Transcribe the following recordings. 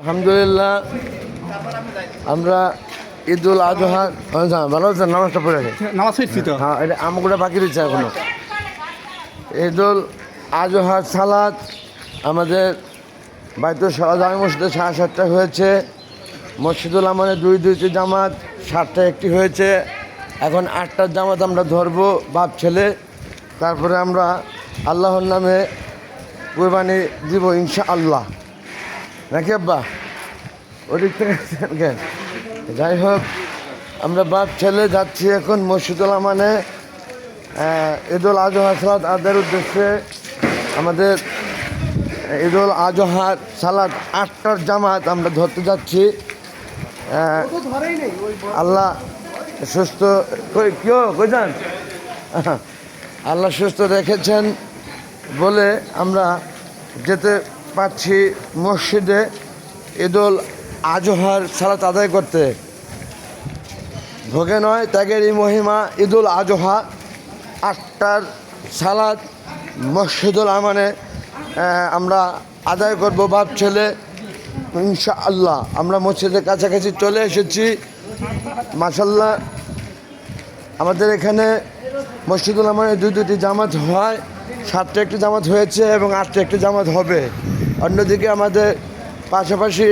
আলহামদুলিল্লাহ আমরা ঈদুল আজহা ভালো আছেন? নামাজটা পড়ে গেছে, নামাজ হয়েছি তো। হ্যাঁ, এটা আমগুলো বাকি রয়েছে এখনো। ঈদুল আজহার সালাত আমাদের বাইতুল জামে মসজিদে 7:30টা হয়েছে, মসজিদুল আমানে 2-2টি জামাত, 7টা একটি হয়েছে। এখন 8টার জামাত আমরা ধরবো বাপ ছেলে, তারপরে আমরা আল্লাহর নামে কুরবানি দিব ইনশাআল্লাহ, নাকি আব্বা? ওদিক থেকে কেন? যাই হোক, আমরা বাপ ছেলে যাচ্ছি এখন মসজিদুল আমানে ঈদুল আজহা সালাত আদায়ের উদ্দেশ্যে। আমাদের ঈদুল আজহার সালাত 8টার জামাত আমরা ধরতে যাচ্ছি। আল্লাহ সুস্থ কই যান? আল্লাহ সুস্থ রেখেছেন বলে আমরা যেতে পারছি মসজিদে ঈদুল আজহার সালাত আদায় করতে। ভোগে নয় ত্যাগেরই মহিমা ঈদুল আজহা 8টার সালাত মসজিদুল আমানে আমরা আদায় করব বাপ ছেলে ইনশাআল্লাহ। আমরা মসজিদের কাছাকাছি চলে এসেছি মাশাআল্লাহ। আমাদের এখানে মসজিদুল আমানে 2-2টি জামাত হয়, 7টা একটি জামাত হয়েছে এবং 8টা একটি জামাত হবে। অন্যদিকে আমাদের পাশাপাশি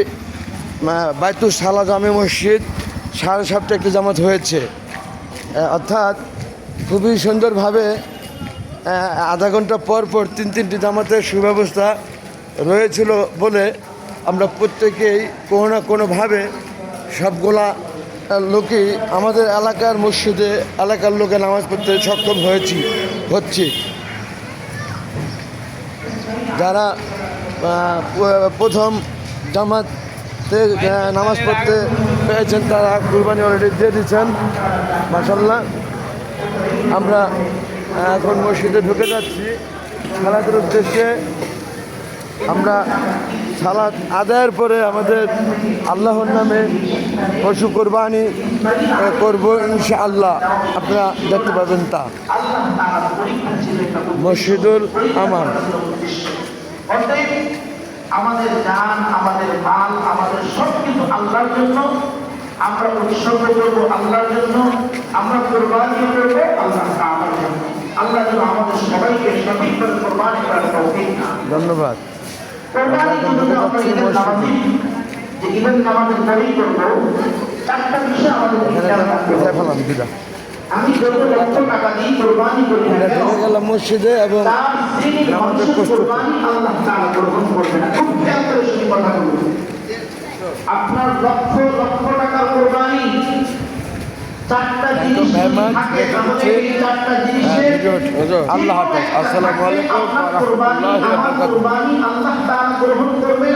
বাইতুল জামে মসজিদ 7:30টা একটি জামাত হয়েছে। অর্থাৎ খুবই সুন্দরভাবে আধা ঘন্টা পর পর 3-3টি জামাতের সুব্যবস্থা রয়েছিল বলে আমরা প্রত্যেকেই কোনো না কোনোভাবে সবগুলা লোকই আমাদের এলাকার মসজিদে এলাকার লোকে নামাজ পড়তে সক্ষম হচ্ছি। যারা প্রথম জামাতে নামাজ পড়তে পেরেছেন তারা কুরবানি অলরেডি দিয়ে দিচ্ছেন মাশাআল্লাহ। আমরা এখন মসজিদে ঢুকে যাচ্ছি সালাতের উদ্দেশ্যে। আমরা সালাত আদায়ের পরে আমাদের আল্লাহর নামে পশু কোরবানি করবো ইনশাআল্লাহ। আপনারা দেখতে পাবেন তা মসজিদুল আমান। আমাদের জান, আমাদের মাল, আমাদের সব কিছু আল্লাহর জন্য আমরা উৎসর্গ করবো, আল্লাহর জন্য আমরা কোরবানি করবো, আল্লাহ তাআলার জন্য। আল্লাহ যেন আমাদের সবাইকে সঠিকভাবে কোরবানি করার তৌফিক দান। ধন্যবাদ। কোরবানি করতে আমরা ঈদের নামাজে যে ঈদের নামাজের পরেই করবো, একটা বিষয় আমাদের খেয়াল রাখতে হবে। আমি যত লক্ষ টাকা দিয়ে কোরবানি করি না কেন, গেলাম মসজিদে এবং তার শ্রেণীর মানুষের কোরবানি আল্লাহ তাআলা গ্রহণ করবে না। খুব খেয়াল করে শুনি কথাগুলো। আপনার লক্ষ লক্ষ টাকার কোরবানি 4টা জিনিস থাকে, তাহলে এই 4টা জিনিসের আল্লাহ হাফেজ। আসসালামু আলাইকুম ওয়া রাহমাতুল্লাহি ওয়া বারাকাতুহু। কোরবানি আল্লাহ তাআলা গ্রহণ করবে।